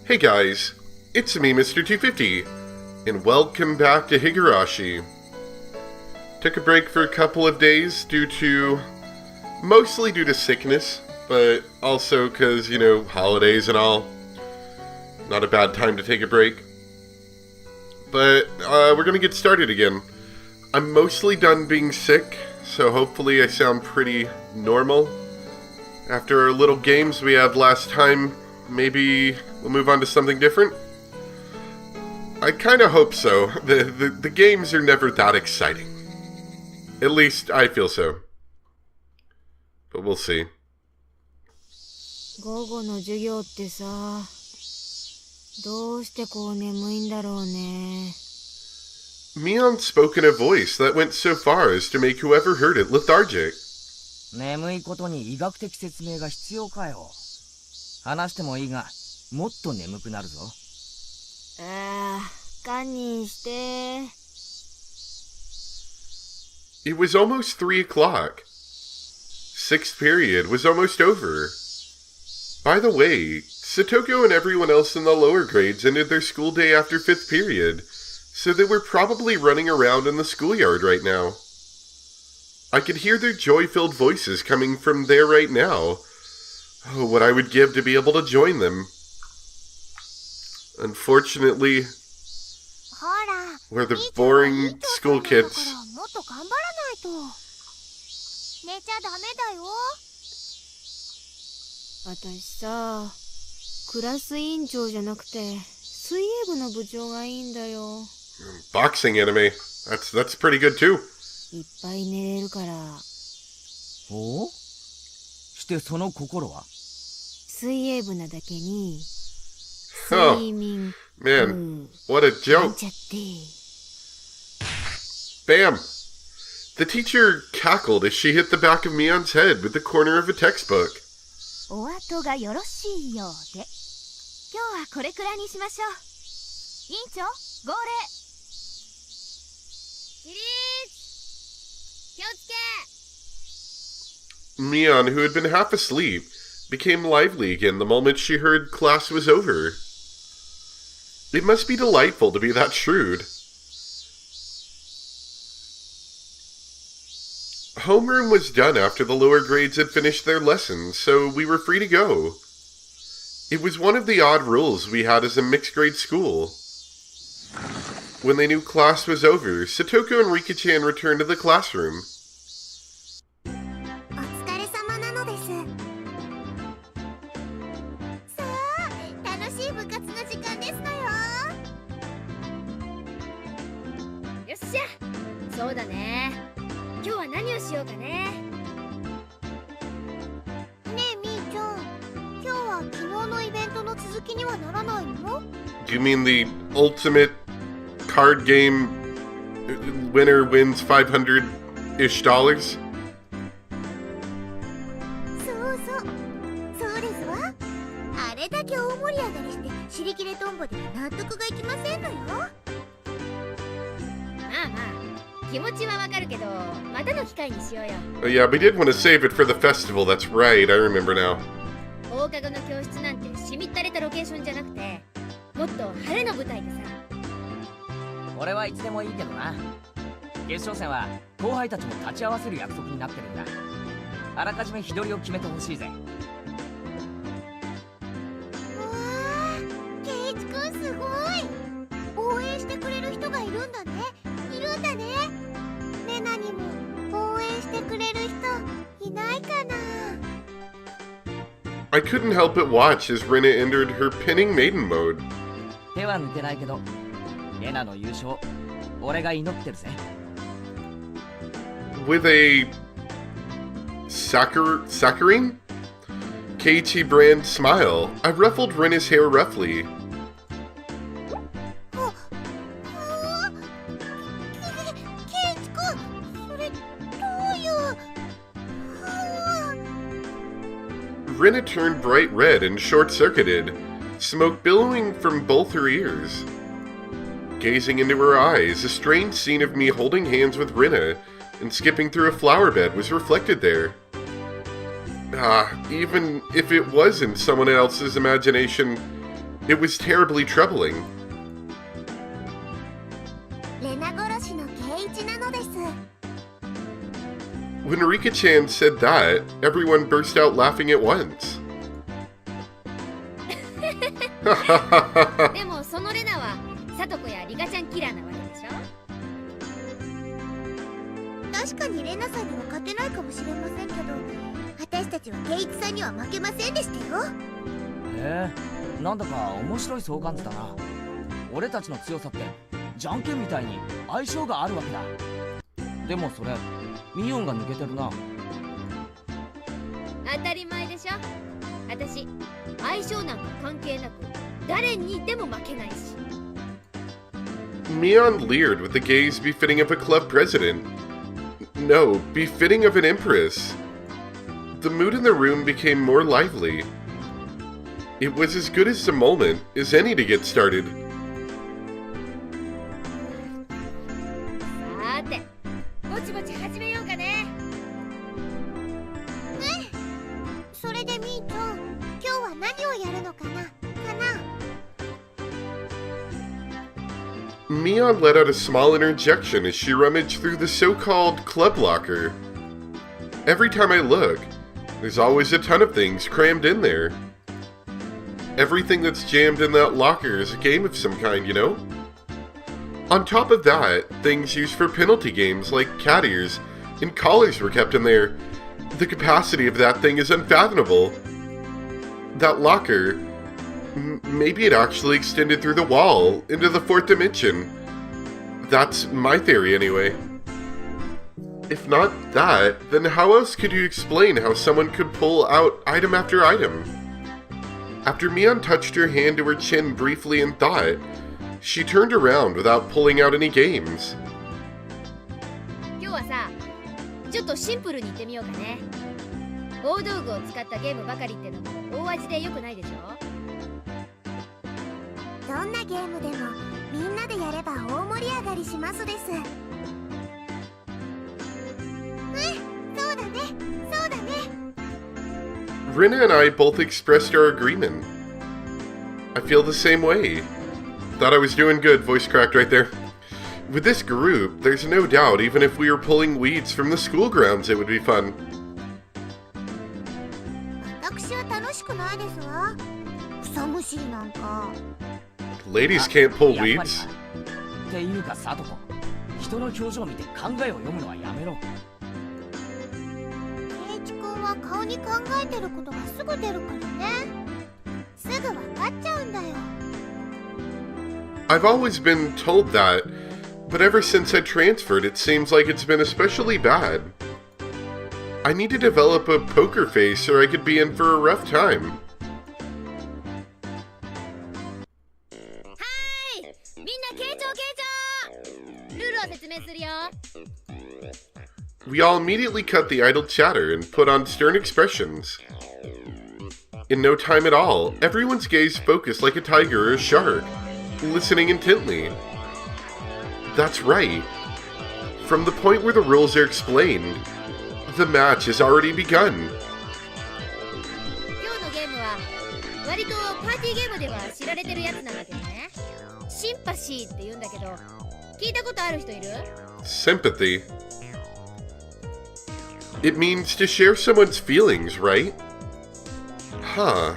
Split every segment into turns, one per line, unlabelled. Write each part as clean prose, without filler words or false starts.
Hey guys, it's me, Mr. 250, and welcome back to Higurashi. Took a break for a couple of days mostly due to sickness, but also because, holidays and all. Not a bad time to take a break. But we're going to get started again. I'm mostly done being sick, so hopefully I sound pretty normal. After our little games we had last time, maybe we'll move on to something different? I kind of hope so. The games are never that exciting. At least I feel so. But we'll see.
午後の授業ってさ、どうしてこう眠いんだろうね。
Mion spoke in a voice that went so far as to make whoever heard it lethargic.
眠いことに医学的説明が必要かよ。話してもいいが、もっと眠くなるぞ。
堪忍して。
It was almost 3 o'clock. 6th period was almost over. By the way, Satoko and everyone else in the lower grades ended their school day after 5th period, so they were probably running around in the schoolyard right now. I could hear their joy-filled voices coming from there right now. Oh, what I would give to be able to join them. Unfortunately, we're the boring school kids. Boxing anime. That's pretty good too.
いっぱい寝れるから。
お？してその心は？
水泳部なだけに。
Oh,
睡眠。
man, what a joke. Bam! The teacher cackled as she hit the back of Mion's head with the corner of a textbook.
お後がよろしいようで。今日はこれくらいにしましょう。委員長、号令。起立。
Mion, who had been half asleep, became lively again the moment she heard class was over. It must be delightful to be that shrewd. Homeroom was done after the lower grades had finished their lessons, so we were free to go. It was one of the odd rules we had as a mixed-grade school. When they knew class was over, Satoko and Rika-chan returned to the classroom. Do you mean the ultimate card game winner wins $500-ish?
そうそう。そうですわ。あれだけ大盛り上がりして尻切れトンボで納得がいきませんのよ。まあまあ、気持ちはわかるけど、またの機会にしようよ。
Oh yeah, we did want to save it for the festival. That's right, I remember now.
放課後の教室なんてしみったれたロケーションじゃなくて、もっと晴れの舞台でさ。
俺はいつでもいいけどな。決勝戦は後輩たちも立ち会わせる約束になってるんだ。あらかじめ日取りを決めてほしいぜ。
わあ、ケイイチくんすごい。応援してくれる人がいるんだね。いるんだね。レナにも応援してくれる人いないかな。
I couldn't help but watch as Rina entered her pinning maiden mode.
手は抜けないけど、レナの優勝、俺が祈ってるぜ。
With a saccharine? Keiichi brand smile, I ruffled Rina's hair roughly. Rina turned bright red and short-circuited, smoke billowing from both her ears. Gazing into her eyes, a strange scene of me holding hands with Rina and skipping through a flower bed was reflected there. Even if it was in someone else's imagination, It was terribly troubling.
レナ殺しのケイイチなのです。
When Rika-chan said that, everyone burst out laughing at once.
でもそのレナはサトコやリカちゃんキラーなわけでしょ。
確かにレナさんには勝てないかもしれませんけど、私たちはケイイチさんには負けませんでしたよ。
なんだか面白い相関図だな。俺たちの強さってじゃんけんみたいに相性があるわけだ。でもそれミオンが抜けてるな。
当たり前でしょ。私相性なんか関係なく誰にでも負けないし。
Mion leered with the gaze befitting of a club president. No, befitting of an empress. The mood in the room became more lively. It was as good as the moment as any to get started.
さーてぼちぼち始めようかね。
それでみーちゃん、今日は何をやるのかな。
Mion let out a small interjection as she rummaged through the so-called club locker. Every time I look, there's always a ton of things crammed in there. Everything that's jammed in that locker is a game of some kind, you know? On top of that, things used for penalty games like cat ears and collars were kept in there. The capacity of that thing is unfathomable. That locker, maybe it actually extended through the wall into the fourth dimension. That's my theory anyway. If not that, then how else could you explain how someone could pull out item after item? After Mion touched her hand to her chin briefly in thought, she turned around without pulling out any games.
今日はさ、ちょっとシンプルにいってみようかね。大道具を使ったゲームばかりってのも大味で良くないでしょ。
どんなゲームでもみんなでやれば大盛り上がりしますです。そうだね、そうだね。
Rina and I both expressed our agreement. I feel the same way. Thought I was doing good, voice cracked right there. With this group, there's no doubt even if we were pulling weeds from the school grounds, it would be fun.
私は楽しくないですわ。草むしりなんか。
Ladies can't pull
やっぱり
weeds.
っていうかサトコ、人の表情を見て考えを読むのはやめろ。
ケイイチ君は顔に考えてることがすぐ出るからね。すぐ分かっちゃうんだよ。
I've always been told that, but ever since I transferred, it seems like it's been especially bad. I need to develop a poker face or I could be in for a rough time.
みんな傾聴ルールを説明するよ。
We all immediately cut the idle chatter and put on stern expressions. In no time at all, everyone's gaze focused like a tiger or a shark, listening intently. That's right. From the point where the rules are explained, the match has already begun.
今日のゲームは割とパーティーゲームでは知られてるやつなんだけどね。シンパシーって言うんだけど、聞いたことある人いる？
Sympathy. It means to share someone's feelings, right? Huh.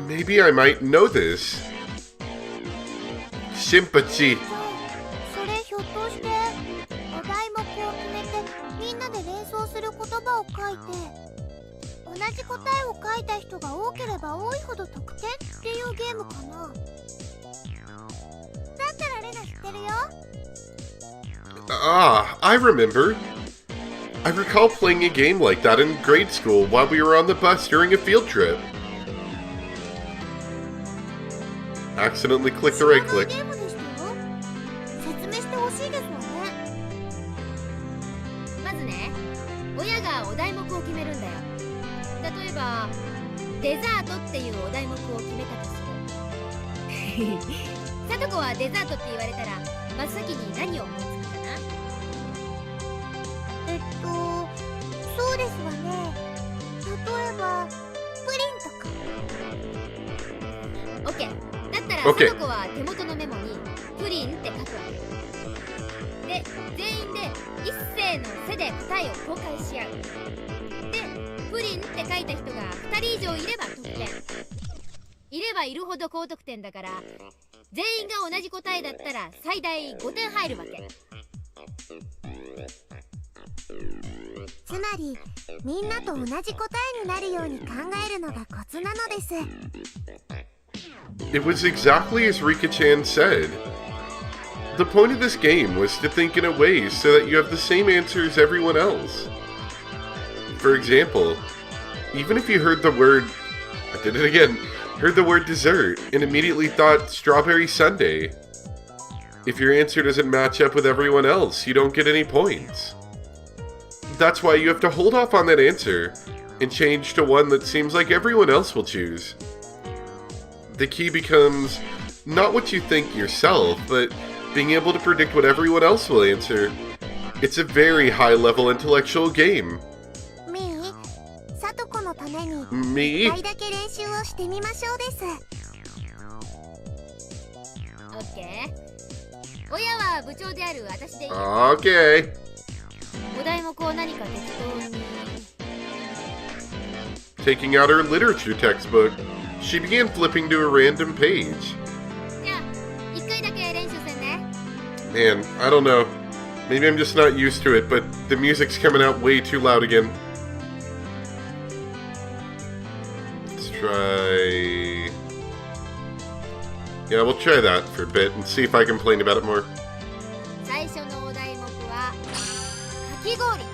Maybe I might know this. Sympathy.
それひょっとしてお題目を決めてみんなで連想する言葉を書いて、同じ答えを書いた人が多ければ多いほど得点っていうゲームかな。だったらレナ知ってるよ。
Ah, I remember. I recall playing a game like that in grade school while we were on the bus during a field trip. Accidentally clicked the right
知らない
click.
ゲームでしたよ。説明してほしいですわね。
まずね、親がお題目を決めるんだよ。例えばデザートっていうお題目を決めたとする。さとこはデザートって言われたら真っ先に何を思いつくかな？
そうですわね。例えばプリンとか。
OK。だったら
OK
その子は手元のメモにプリンって書くわけで、全員で一斉の背で答えを公開し合う。でプリンって書いた人が2人以上いれば得点、いればいるほど高得点だから、全員が同じ答えだったら最大5点入るわけ。
つまりみんなと同じ答えになるように考えるのがコツなのです。
It was exactly as Rika-chan said. The point of this game was to think in a way so that you have the same answer as everyone else. For example, even if you heard the word, I did it again, heard the word dessert and immediately thought strawberry sundae, if your answer doesn't match up with everyone else, you don't get any points. That's why you have to hold off on that answer and change to one that seems like everyone else will choose. The key becomes not what you think yourself, but being able to predict what everyone else will answer. It's a very high-level intellectual game.
みー、さとこのために
Me?
一回だけ練習をしてみましょうです。
OK。親は部長である私でいい。
Okay.
お題目を何か適当に。
Taking out her literature textbook, she began flipping to a random page.
じゃあ1回だけ練習せんね。
Man, I don't know. Maybe I'm just not used to it, but the music's coming out way too loud again. Let's try... Yeah, we'll try that for a bit and see if I complain about it more.
最初のお題目はかき氷。か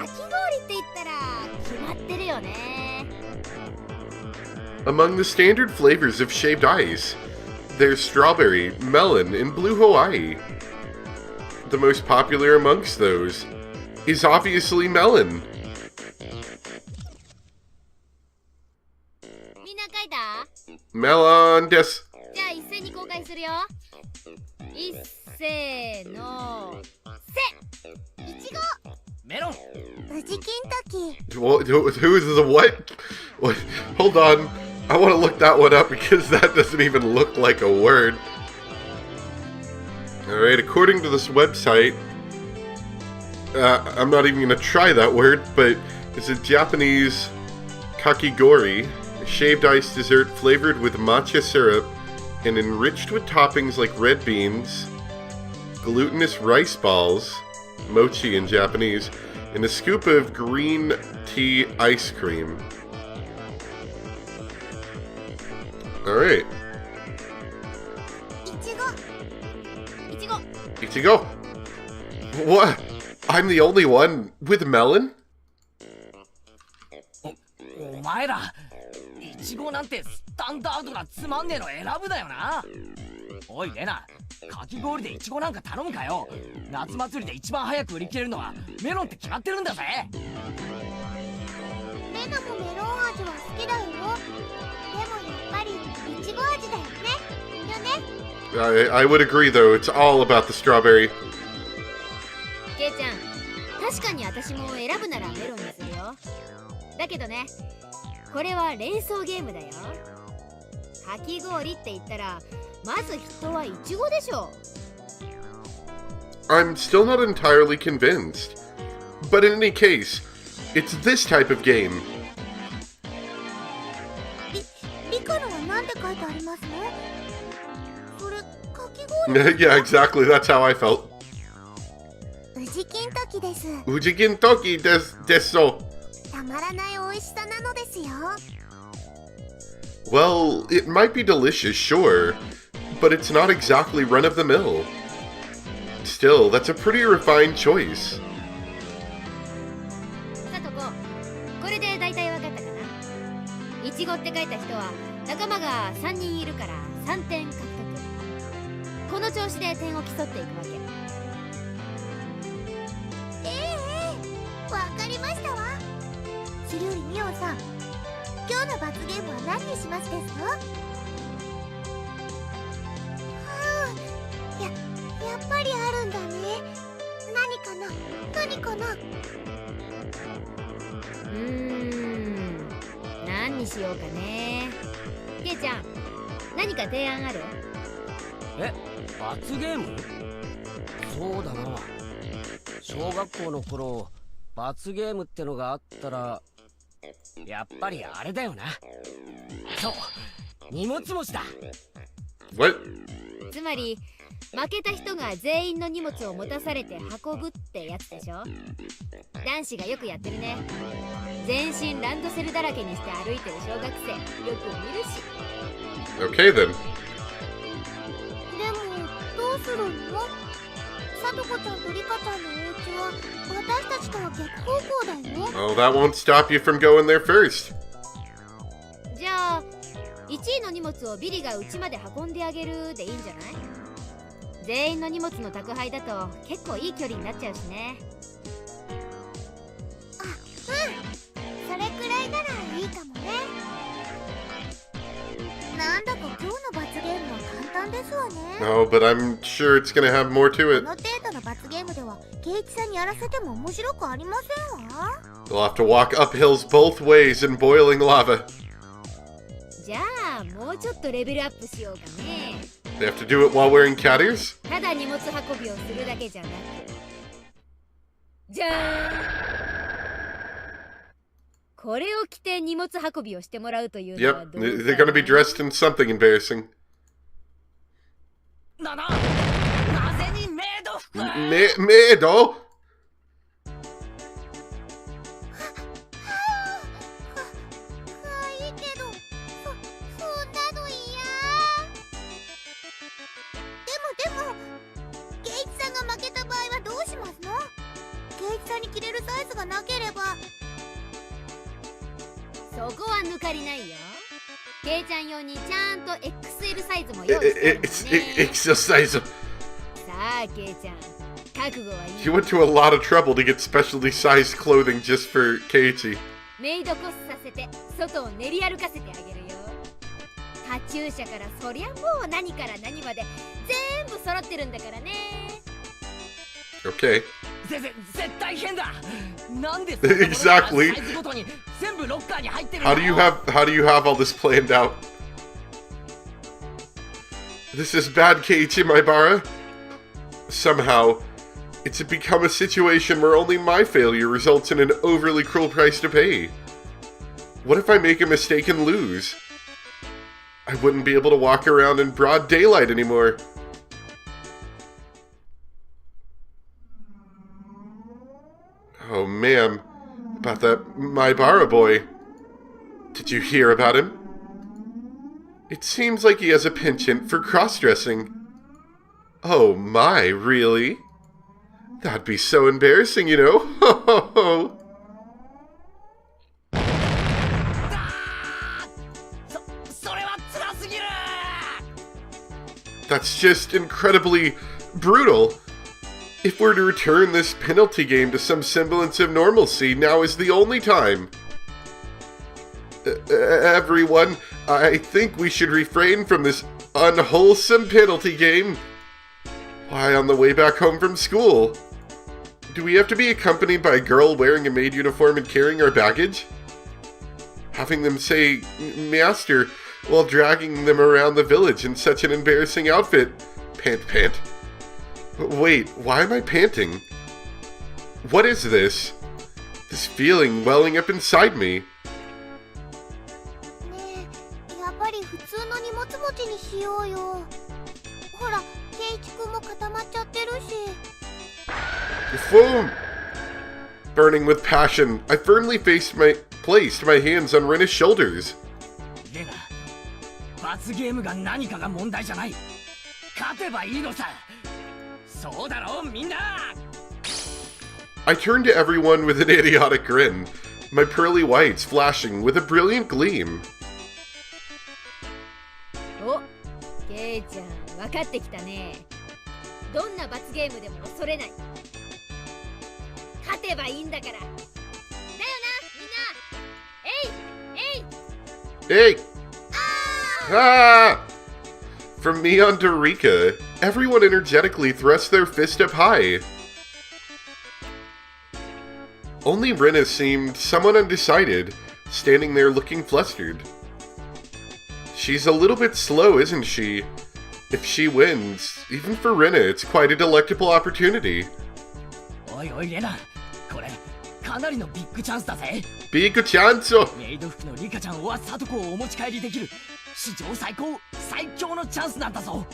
き氷って言ったら決まってるよね。
Among the standard flavors of shaved ice, there's strawberry, melon, and blue Hawaii. The most popular amongst those is obviously melon.
みんな書いた？
Melon des.
じゃあ一斉に公開するよ。一斉のせ。いちご。
メロン。
宇治金時
Who is the what? What? Hold on. I want to look that one up because that doesn't even look like a word. Alright, according to this website, I'm not even going to try that word, but it's a Japanese kakigori, a shaved ice dessert flavored with matcha syrup and enriched with toppings like red beans, glutinous rice balls, mochi in Japanese, and a scoop of green tea ice cream. Alright.
いちご。
いちご。
Ichigo. What? I'm the only one with melon?
お前らイチゴなんてスタンダードなつまんねえの選ぶだよな。おいレナ、かき氷でイチゴなんか頼むかよ。夏祭りで一番早く売り切れるのはメロンって決まってるんだぜ。
レナもメロン味は好きだよ。でもやっぱりいちご味だよね。よね。
I would agree though, it's all about the strawberry.
ケイちゃん、確かに私も選ぶならメロンにするよ。だけどね、これは連想ゲームだよ。かき氷って言ったらまず人はイチゴでしょ。
I'm still not entirely convinced. But in any case, it's this type of game.
リカのは何て書いてありますね。それかき氷。
Yeah, exactly, that's how I felt.
宇治金時です。
Ujikin toki desu.
たまらない美味しさなのですよ。
Well, it might be delicious, sure, but it's not exactly run-of-the-mill. Still, that's a pretty refined choice.
さとこ、これで大体わかったかな。イチゴって書いた人は仲間が3人いるから3点獲得。この調子で点を競っていくわけ。
わかりましたわ。それよりミオンさん、今日の罰ゲームは何にしますですか？やっぱりあるんだね。何かな？
にしようかね。ケイちゃん、何か提案ある？
え、罰ゲーム？そうだな。小学校の頃罰ゲームってのがあったら、やっぱりあれだよな。そう、荷物持ちだ。
What?
つまり負けた人が全員の荷物を持たされて運ぶってやつでしょ。男子がよくやってるね。全身ランドセルだらけにして歩いてる小学生よく見るし。
Okay then.
でもどうするの？さとこちゃんとリカちゃんのお家は私たちとは逆方向だよ。
Oh, that won't stop you from going there first.
じゃあ1位の荷物をビリが家まで運んであげるでいいんじゃない？全員の荷物の宅配だと結構いい距離になっちゃうしね。
あ、うん、それくらいならいいかもね。なんだか今日の罰ゲームは簡単ですわね。
No, but I'm sure it's gonna have more to
こ
it.
の程度の罰ゲームではケイチさんにやらせても面白くありませんわ。
We'll have to walk up hills both ways in boiling lava.
じゃあもうちょっとレベルアップしようかね。
They have to do it while wearing cat ears?
ただ荷物運びをするだけじゃなく、じゃーん、これを着て荷物運びをしてもらうというのは
Yep,
どうかな。
they're gonna be dressed in something embarrassing.
なぜにメイド服？
Medo?
いいけど、そんなの嫌。でも、ケイチさんが負けた場合はどうしますの？ケイチさんに着れるサイズがなければ。
そこは抜かりないよ。ケイちゃん用にちゃんと XL サイズも用意してあるもんね。
Exercise.
さあケイちゃん、覚悟はいい？
You went to a lot of trouble to get specially sized clothing just for Keiichi.
メイドコスさせて外を練り歩かせてあげるよ。カチューシャからそりゃもう何から何まで全部揃ってるんだからね。
Okay.
絶対変だ。なんで
Exactly.
サイズごとに全部ロッカーに入ってるの？
How do you have all this planned out? This is bad, Keiichi Maibara. Somehow, it's become a situation where only my failure results in an overly cruel price to pay. What if I make a mistake and lose? I wouldn't be able to walk around in broad daylight anymore. Oh, ma'am. About that Maibara boy. Did you hear about him? It seems like he has a penchant for cross-dressing. Oh my, really? That'd be so embarrassing, you know? Ho ho ho!
それは辛すぎる。
That's just incredibly brutal. If we're to return this penalty game to some semblance of normalcy, now is the only time. Everyone, I think we should refrain from this unwholesome penalty game. Why, on the way back home from school? Do we have to be accompanied by a girl wearing a maid uniform and carrying our baggage? Having them say, Master, while dragging them around the village in such an embarrassing outfit. Pant. Wait, why am I panting? What is this? This feeling welling up inside me.
ねえ、やっぱり普通の荷物持ちにしようよ。ほら、ケイチくんも固まっちゃってるし。
Boom! Burning with passion, I firmly placed my hands on Rena's shoulders.
レナ、罰ゲームが何かが問題じゃない。勝てばいいのさ。そうだろう、みんな。
I turned to everyone with an idiotic grin, my pearly whites flashing with a brilliant gleam.
お、ケイちゃん、分かってきたね。どんな罰ゲームでも恐れない。勝てばいいんだから。だよな、みんな。えい
Hey! Ah! From me on to Rika, everyone energetically thrust their fist up high. Only Rena seemed somewhat undecided, standing there looking flustered. She's a little bit slow, isn't she? If she wins, even for Rena, it's quite a delectable opportunity.
おいおいレナ、これかなりのビッグチャンスだぜ。
ビッグチャンス。
メイド服のリカちゃんはサトコをお持ち帰りできる史上最強のチャンスなんだぞ。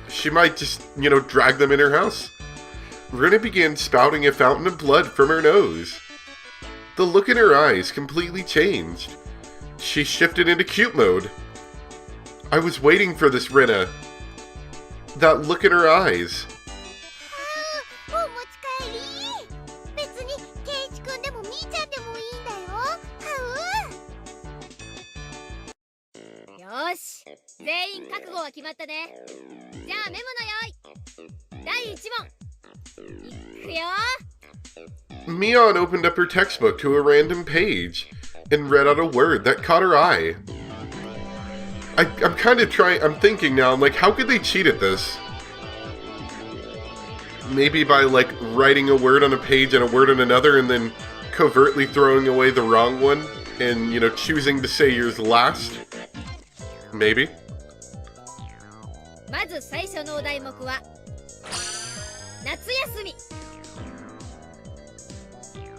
She might just, drag them in her house. Rena began spouting a fountain of blood from her nose. The look in her eyes completely changed. She shifted into cute mode. I was waiting for this, Rena. That look in her eyes.
お持ち帰り。別にケイイチくんでもみーちゃんでもいいんだよ。
よーし、全員覚悟は決まったね。じゃあメモの用意。第1問いくよ。
Mion opened up her textbook to a random page and read out a word that caught her eye. I'm thinking now, I'm like, how could they cheat at this? Maybe by, writing a word on a page and a word on another and then covertly throwing away the wrong one and, choosing to say yours last? Maybe.
まず最初のお題目は夏休み。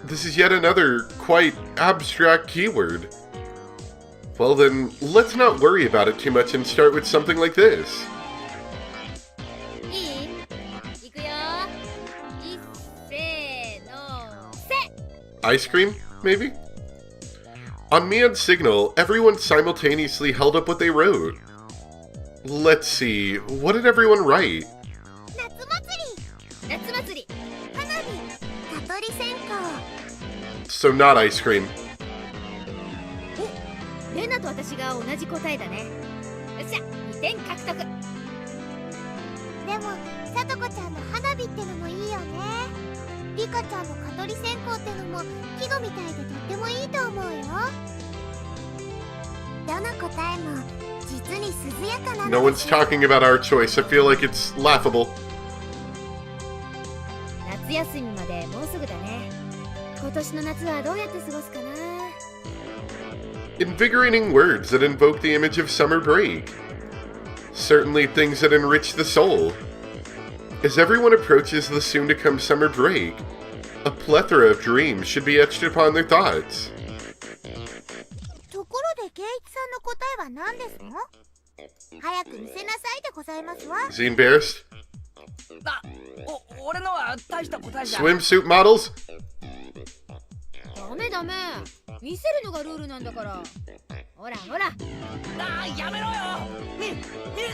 This is yet another quite abstract keyword. Well then, let's not worry about it too much and start with something like this.
いい？いくよ。いっせーのせ。
Ice cream, maybe? On Mion's signal, everyone simultaneously held up what they wrote. Let's see, what did everyone write?
夏祭り。
夏祭り。
花火。蚊取り線香。
So not ice cream.
お、レナと私が同じ答えだね。よっしゃ、2点獲得。
でもさとこちゃんの花火ってのもいいよね。リカちゃんの蚊取り線香ってのも季語みたいでとってもいいと思うよ。どの答えも実に涼やかなの。
No one's talking about our choice. I feel like it's laughable.
夏休みまでもうすぐだね。今年の夏はどうやって過ごすかな。
Invigorating words that invoke the image of summer break. Certainly things that enrich the soul. As everyone approaches the soon-to-come summer break, a plethora of dreams should be etched upon their thoughts.
ところでケイイチさんの答えは何ですの？早く見せなさいでございますわ。
Is he embarrassed?
あ、俺のは大した答えじゃ。
Swimsuit models?
ダメダメ、見せるのがルールなんだから。ほらほら。
あ、やめろよ。見る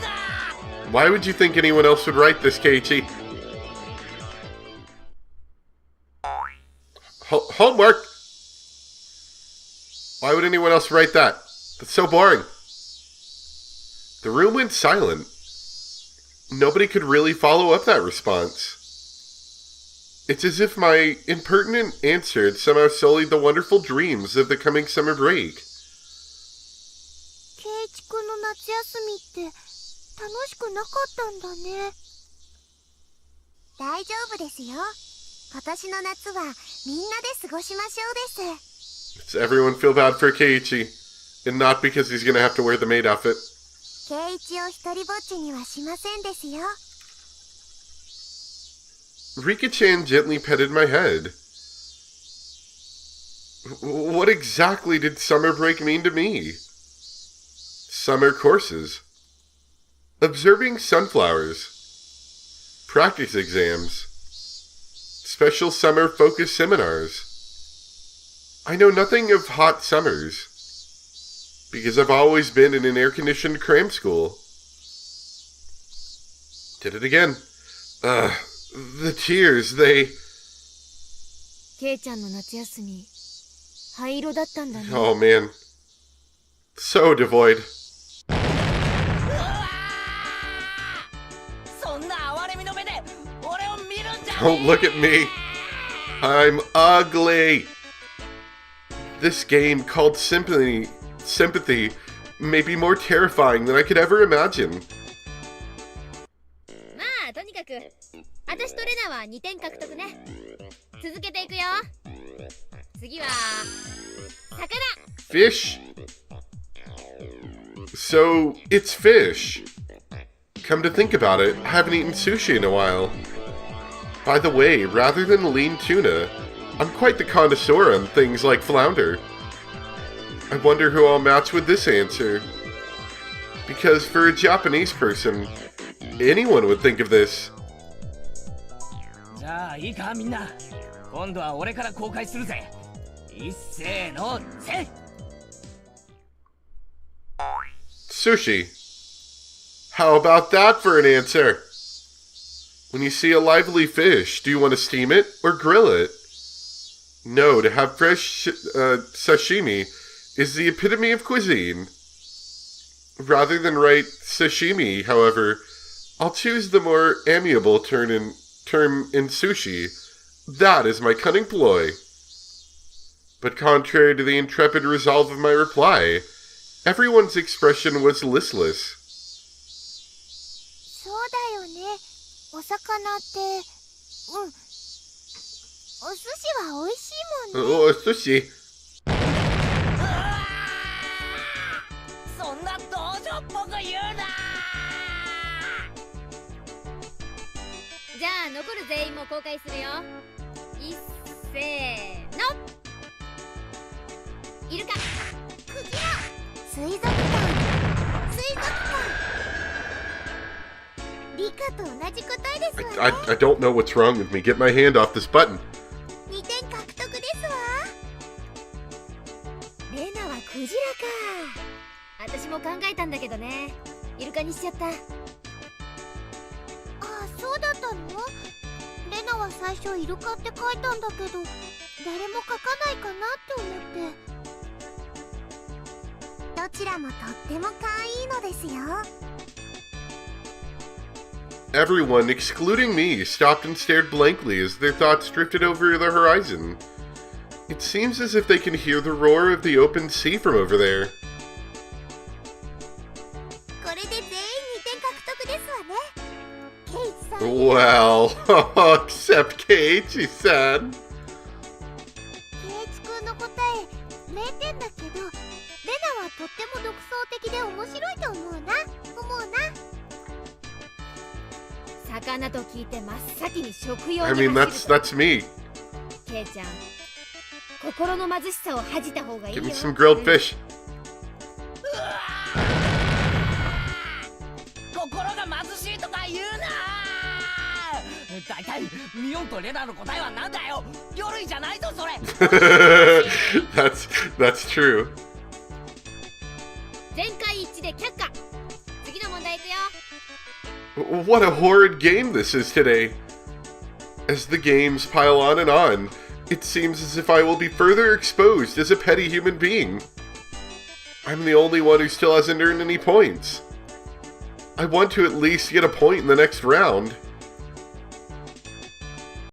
な。
Why would you think anyone else would write this, Keiichi? Homework? Why would anyone else write that? That's so boring. The room went silent. Nobody could really follow up that response. It's as if my impertinent answer had somehow sullied the wonderful dreams of the coming summer break.
ケイイチくんの夏休みって楽しくなかったんだね。大丈夫ですよ。今年の夏はみんなで過ごしましょうです。
Does everyone feel bad for Keiichi? And not because he's gonna have to wear the maid outfit.
ケイイチを一人ぼっちにはしませんですよ。
Rika-chan gently petted my head. What exactly did summer break mean to me? Summer courses. Observing sunflowers. Practice exams. Special summer focus seminars. I know nothing of hot summers, because I've always been in an air-conditioned cram school. Did it again. The tears, they...
ケイちゃんの夏休み、灰色だったんだね。
Oh man. So devoid.
そんな哀れみの目で俺を見るんじゃねえ。
Don't look at me. I'm ugly. This game called Sympathy may be more terrifying than I could ever imagine.
まあとにかく私とレナは2点獲得ね。続けていくよ。次は魚。
Fish? So, it's fish. Come to think about it, I haven't eaten sushi in a while. By the way, rather than lean tuna, I'm quite the connoisseur on things like flounder. I wonder who I'll match with this answer. Because for a Japanese person, anyone would think of this.
じゃあいいかみんな。今度は俺から公開するぜ。一斉のせ。
Sushi. How about that for an answer? When you see a lively fish, do you want to steam it or grill it? No, to have fresh sashimi is the epitome of cuisine. Rather than write sashimi, however, I'll choose the more amiable term in sushi. That is my cunning ploy. But contrary to the intrepid resolve of my reply, everyone's expression was listless.
そうだよね。お魚って、お寿司は美味しいもんね。
Oh, sushi.
そんな道場っぽく言うな。
じゃあ残る全員も公開するよ。いっせーの。イルカ。
クジラ。水族館。水族館。理科と同じ答えですわね。
I don't know what's wrong with me. Get my hand off this button.
2点獲得ですわ。
レナはクジラか。私も考えたんだけどね。イルカにしちゃった。
ああ、そうだったの？レナは最初イルカって書いたんだけど、誰も書かないかなって思って。どちらもとっても可愛いのですよ。
Everyone, excluding me, stopped and stared blankly as their thoughts drifted over the horizon. It seems as if they can hear the roar of the open sea from over there.
これで全員2点獲得ですわね。ケイチさん。
Well, except Keiichi-san.
ケイチ君の答え0点だけど、レナはとっても独創的で面白いと思うな。
魚と聞いて真っ先に食用
I
に
mean,
走る
that's me.
ケイちゃん、心の貧しさを恥じた方がいい
Give
よ。
me some grilled fish.
心が貧しいとか言うな。大体ミオンとレナの答えはなんだよ。魚類じゃないぞそれ。
That's true.
全会一致で却下。次の問題いくよ。
What a horrid game this is today. As the games pile on and on, it seems as if I will be further exposed as a petty human being. I'm the only one who still hasn't earned any points. I want to at least get a point in the next round.